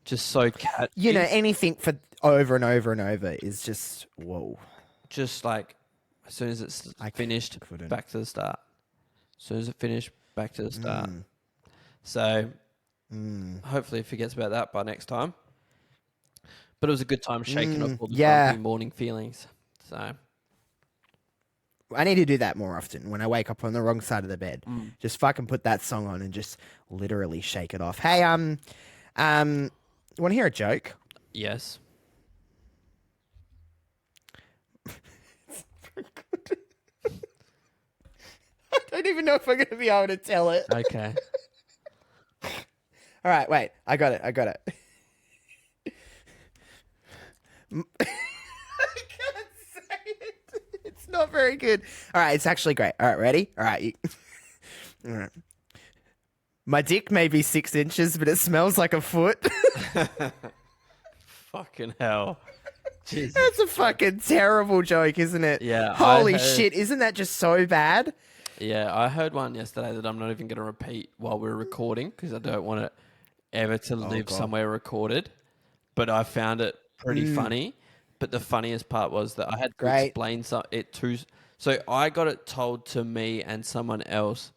Just so catchy. You know, anything for over and over and over is just, whoa. Just as soon as it's finished, back to the start. As soon as it finished, back to the start. So hopefully he forgets about that by next time. But it was a good time shaking off all the grumpy morning feelings. So I need to do that more often when I wake up on the wrong side of the bed. Just fucking put that song on and just literally shake it off. Hey, want to hear a joke? Yes. It's very good. I don't even know if I'm going to be able to tell it. Okay. All right, wait. I got it. I can't say it. It's not very good. All right, it's actually great. All right, ready? All right. All right. My dick may be 6 inches, but it smells like a foot. Fucking hell. Jesus. That's a fucking terrible joke, isn't it? Yeah. Holy shit, isn't that just so bad? Yeah, I heard one yesterday that I'm not even going to repeat while we're recording because I don't want it ever to live somewhere recorded. But I found it pretty funny. But the funniest part was that I had to explain it to... So I got it told to me and someone else,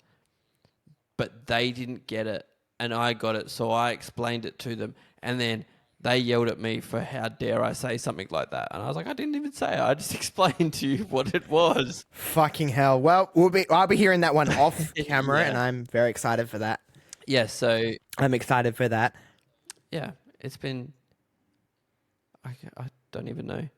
but they didn't get it. And I got it, so I explained it to them. And then they yelled at me for how dare I say something like that. And I was like, I didn't even say it. I just explained to you what it was. Fucking hell. Well, I'll be hearing that one off camera, and I'm very excited for that. Yeah, so... I'm excited for that. Yeah, it's been... I don't even know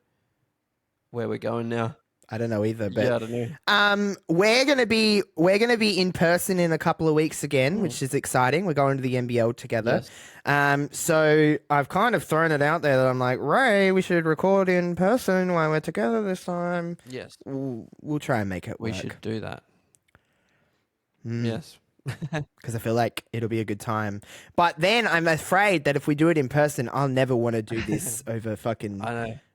where we're going now. I don't know either, but yeah, I don't know. We're gonna be in person in a couple of weeks again, which is exciting. We're going to the NBL together. Yes. So I've kind of thrown it out there that I'm like, Ray, we should record in person while we're together this time. Yes. We'll try and make it work. We should do that. Yes. Because I feel like it'll be a good time. But then I'm afraid that if we do it in person, I'll never want to do this over fucking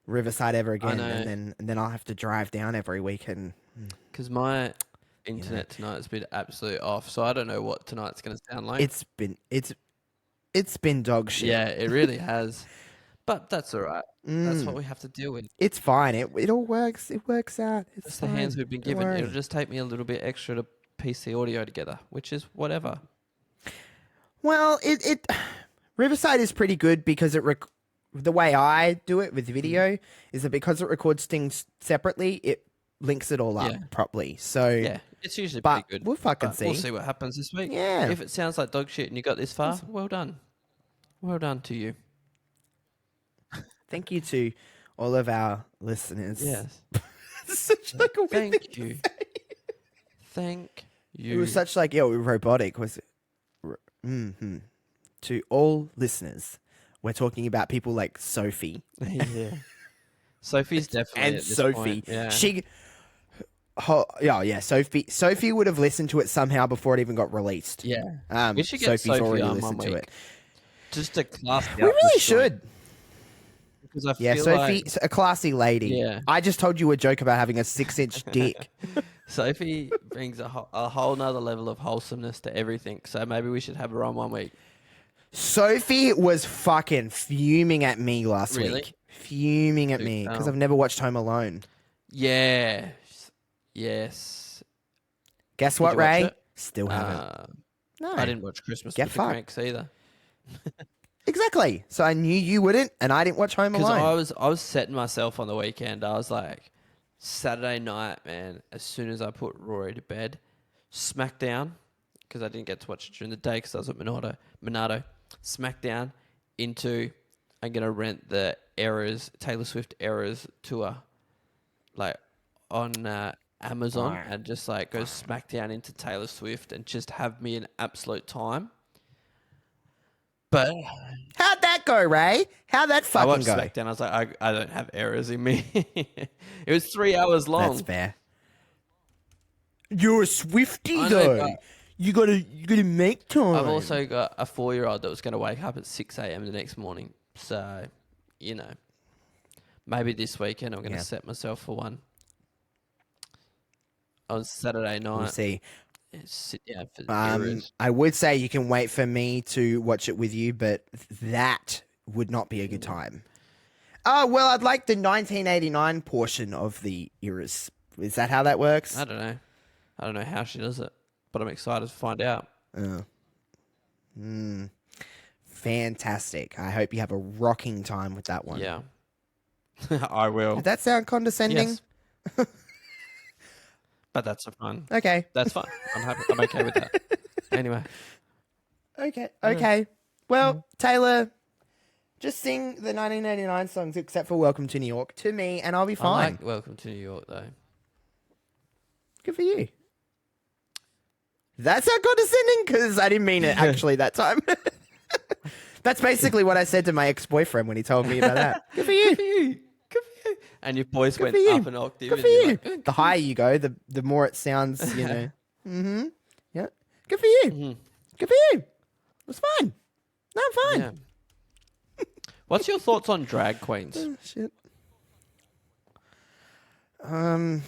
Riverside ever again. And then I'll have to drive down every weekend. Because my internet tonight has been absolutely off, so I don't know what tonight's going to sound like. It's been dog shit. Yeah, it really has. But that's all right. That's what we have to deal with. It's fine. It all works. It works out. It's the hands we've been given. It'll just take me a little bit extra to piece the audio together, which is whatever. Well, it Riverside is pretty good because the way I do it with video is that because it records things separately, it links it all up Yeah. properly. So, Yeah, it's usually pretty but good. we'll fucking But we'll see. see what happens this week. Yeah. If it sounds like dog shit and you got this far, well done. Well done to you. Thank you to all of our listeners. Yes. It's such like a weird thing Thank to you. say. Thank you. It was such like robotic. Was it? To all listeners, we're talking about people like Sophie Yeah. Sophie's definitely and at this Sophie. point. Yeah. Yeah. Sophie would have listened to it somehow before it even got released. Yeah. We should get Sophie's Sophie already on listened one to week. it. Just to class it We up really this joint. should. Because I Yeah, feel Sophie's a classy lady. Yeah. I just told you a joke about having a 6-inch dick. Sophie brings a whole nother level of wholesomeness to everything. So maybe we should have her on one week. Sophie was fucking fuming at me last Really? week. Fuming at me because I've never watched Home Alone. Yeah. Yes. Guess what, you watch Ray? it? Still haven't. No. I didn't watch Christmas Get with fucked. the Cranks either. Exactly. So I knew you wouldn't, and I didn't watch Home Because Alone. I was setting myself on the weekend. I was like, Saturday night, man, as soon as I put Rory to bed, SmackDown, because I didn't get to watch it during the day because I was at Monado, SmackDown into, I'm going to rent the Taylor Swift Eras tour, like on Amazon, and just like go SmackDown into Taylor Swift and just have me an absolute time. But How'd that go, Ray? How'd that I fucking watched go? SmackDown. I was like, I don't have errors in me. It was 3 hours long. That's fair. You're a Swiftie, I know, though. but You gotta make time. I've also got a 4-year-old that was going to wake up at 6 a.m. the next morning. So, you know, maybe this weekend I'm going to set myself for one. On Saturday night. We'll see. Sit down for the Euros. I would say you can wait for me to watch it with you, but that would not be a good time. Oh, well, I'd like the 1989 portion of the Eras. Is that how that works? I don't know. I don't know how she does it, but I'm excited to find out. Fantastic. I hope you have a rocking time with that one. Yeah. I will. Did that sound condescending? Yes. But that's fun. Okay. That's fine. I'm happy. I'm okay with that. Anyway. Okay. Well, Taylor, just sing the 1989 songs except for Welcome to New York to me and I'll be I fine. like Welcome to New York, though. Good for you. That's not condescending because I didn't mean it actually that time. That's basically what I said to my ex-boyfriend when he told me about that. Good for you. Good for you. Good for you. And your voice Good went for you. up an octave. Good and for you're you. like, "Good." The higher you go, the more it sounds, you know. Yeah. Good for you. Good for you. It's fine. No, I'm fine. Yeah. What's your thoughts on drag queens? Shit. Oh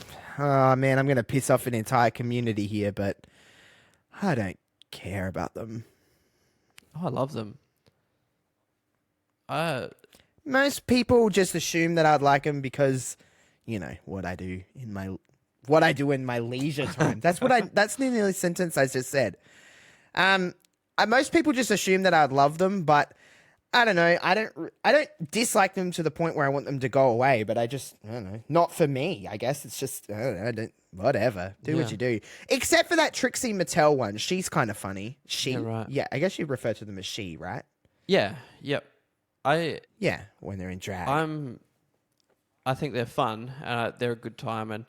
man, I'm gonna piss off an entire community here, but I don't care about them. Oh, I love them. Most people just assume that I'd like them because, you know, what I do in my leisure time. That's the only sentence I just said. Most people just assume that I'd love them, but I don't know. I don't dislike them to the point where I want them to go away, but I don't know. Not for me, I guess. It's just, whatever. Do what you do. Except for that Trixie Mattel one. She's kind of funny. She? Yeah, right. Yeah, I guess you refer to them as she, right? Yeah. Yep. Yeah, when they're in drag. I think they're fun and they're a good time, and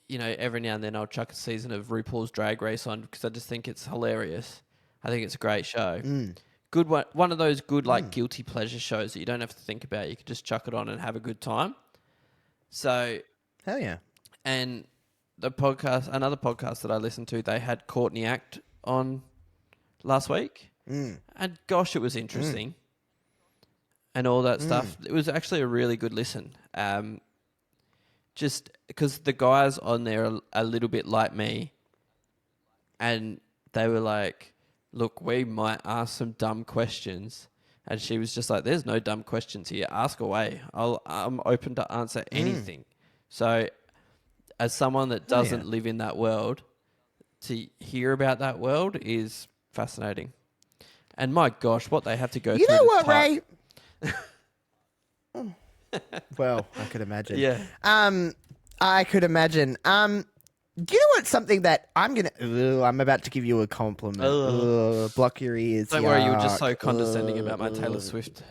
you know, every now and then I'll chuck a season of RuPaul's Drag Race on because I just think it's hilarious. I think it's a great show. Good one of those good like guilty pleasure shows that you don't have to think about. You can just chuck it on and have a good time. So Hell yeah. And another podcast that I listened to, they had Courtney Act on last week, and gosh, it was interesting. And all that stuff. It was actually a really good listen. Just because the guys on there are a little bit like me, and they were like, look, we might ask some dumb questions. And she was just like, there's no dumb questions here. Ask away. I'm open to answer anything. So as someone that doesn't live in that world, to hear about that world is fascinating. And my gosh, what they have to go You through know to what, type. Ray? Well, I could imagine. Yeah. I could imagine. Do you know what? Something that I'm about to give you a compliment. Block your ears. Don't worry, you were just yuck. so condescending about my Taylor Swift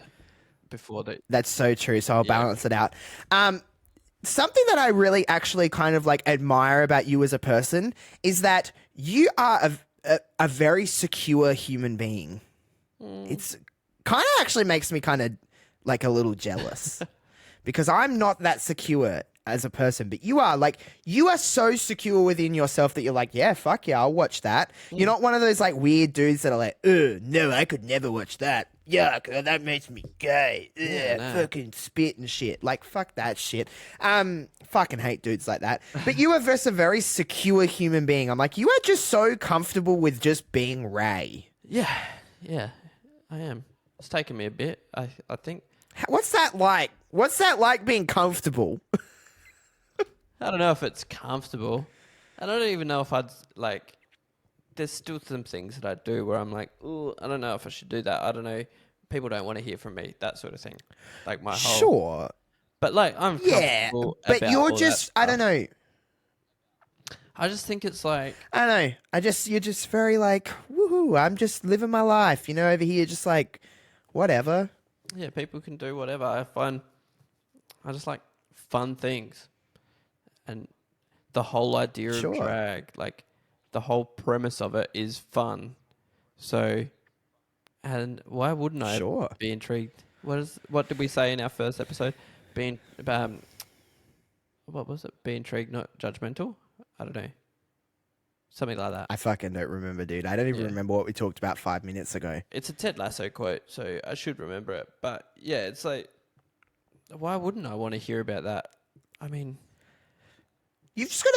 before that. That's so true. So I'll balance it out. Something that I really actually kind of like admire about you as a person is that you are a very secure human being. It's kind of actually makes me kind of like a little jealous because I'm not that secure as a person, but you are so secure within yourself that you're like, yeah, fuck yeah, I'll watch that. You're not one of those like weird dudes that are like, no, I could never watch that. Yuck, that makes me gay. Fucking spit and shit. Like, fuck that shit. Fucking hate dudes like that. But you are just a very secure human being. I'm like, you are just so comfortable with just being Ray. Yeah, I am. It's taken me a bit, I think. What's that like? What's that like being comfortable? I don't know if it's comfortable. I don't even know if I'd like. There's still some things that I do where I'm like, ooh, I don't know if I should do that. I don't know. People don't want to hear from me. That sort of thing. Like my whole. Sure. But like I'm comfortable. But about you're all just. that I don't know. I just think it's like. I don't know. You're just very like, woohoo, I'm just living my life. You know, over here, just like, whatever. Yeah, people can do whatever. I just like fun things. And the whole idea of drag, like the whole premise of it is fun. So, and why wouldn't I be intrigued? What did we say in our first episode? What was it? Be intrigued, not judgmental? I don't know. Something like that. I fucking don't remember, dude. I don't even remember what we talked about 5 minutes ago. It's a Ted Lasso quote, so I should remember it. But yeah, it's like, why wouldn't I want to hear about that? I mean, you've got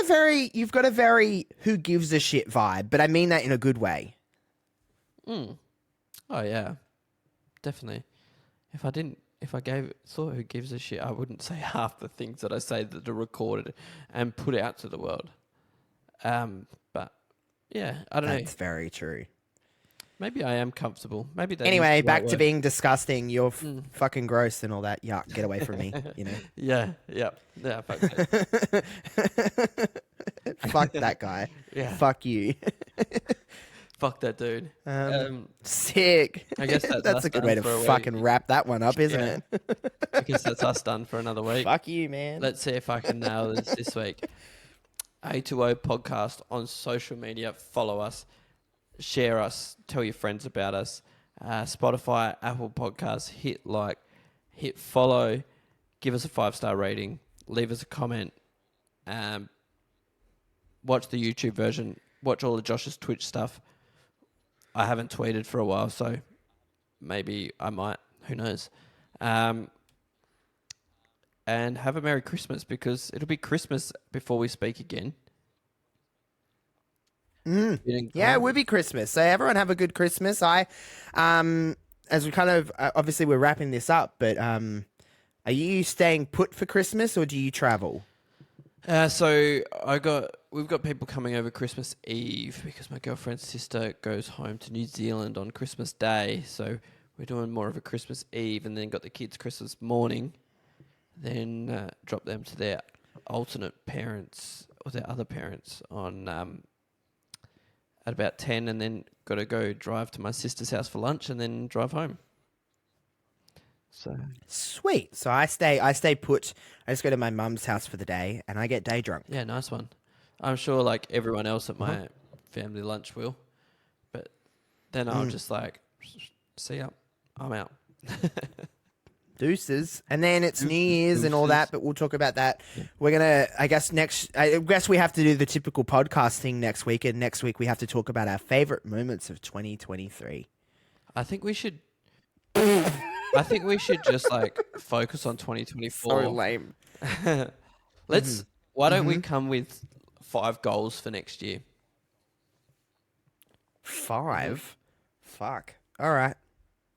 a very who gives a shit vibe, but I mean that in a good way. Oh yeah, definitely. If I thought who gives a shit, I wouldn't say half the things that I say that are recorded and put out to the world. But yeah, I don't know. That's very true. Maybe I am comfortable. Maybe that. Anyway, back to being disgusting. You're fucking gross and all that. Yuck, get away from me. You know. Yeah. Fuck that. Fuck that guy. Yeah. Fuck you. Fuck that dude. Sick. I guess that's a good way to fucking wrap that one up, isn't it? I guess that's us done for another week. Fuck you, man. Let's see if I can nail this week. A2O podcast on social media. Follow us, share us, tell your friends about us. Spotify, Apple Podcasts, hit like, hit follow, give us a 5-star rating, leave us a comment. Watch the YouTube version. Watch all of Josh's Twitch stuff. I haven't tweeted for a while, so maybe I might. Who knows? And have a Merry Christmas, because it'll be Christmas before we speak again. Yeah, it will be Christmas. So everyone have a good Christmas. As we kind of, obviously we're wrapping this up, but are you staying put for Christmas or do you travel? So we've got people coming over Christmas Eve because my girlfriend's sister goes home to New Zealand on Christmas Day. So we're doing more of a Christmas Eve, and then got the kids Christmas morning. Then drop them to their alternate parents or their other parents on at about 10, and then got to go drive to my sister's house for lunch and then drive home. So sweet. So I stay put. I just go to my mum's house for the day, and I get day drunk. Yeah, nice one. I'm sure like everyone else at my family lunch will, but then I'll just like, see ya, I'm out. Deuces. And then it's New Year's and all that, but we'll talk about that. Yeah. We're going to, I guess we have to do the typical podcast thing next week, and next week we have to talk about our favorite moments of 2023. I think we should just like focus on 2024. So lame. Why don't we come with 5 goals for next year? 5? Fuck. All right.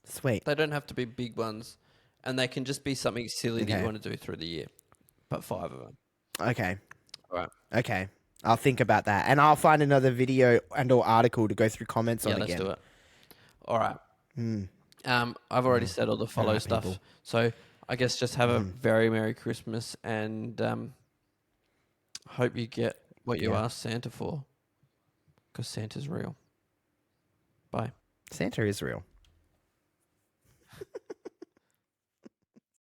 Sweet. They don't have to be big ones. And they can just be something silly that you want to do through the year. But 5 of them. Okay. All right. Okay. I'll think about that. And I'll find another video and or article to go through comments on again. Yeah, let's do it. All right. I've already said all the follow right, stuff. people. So I guess just have a very Merry Christmas and hope you get what you asked Santa for, because Santa's real. Bye. Santa is real.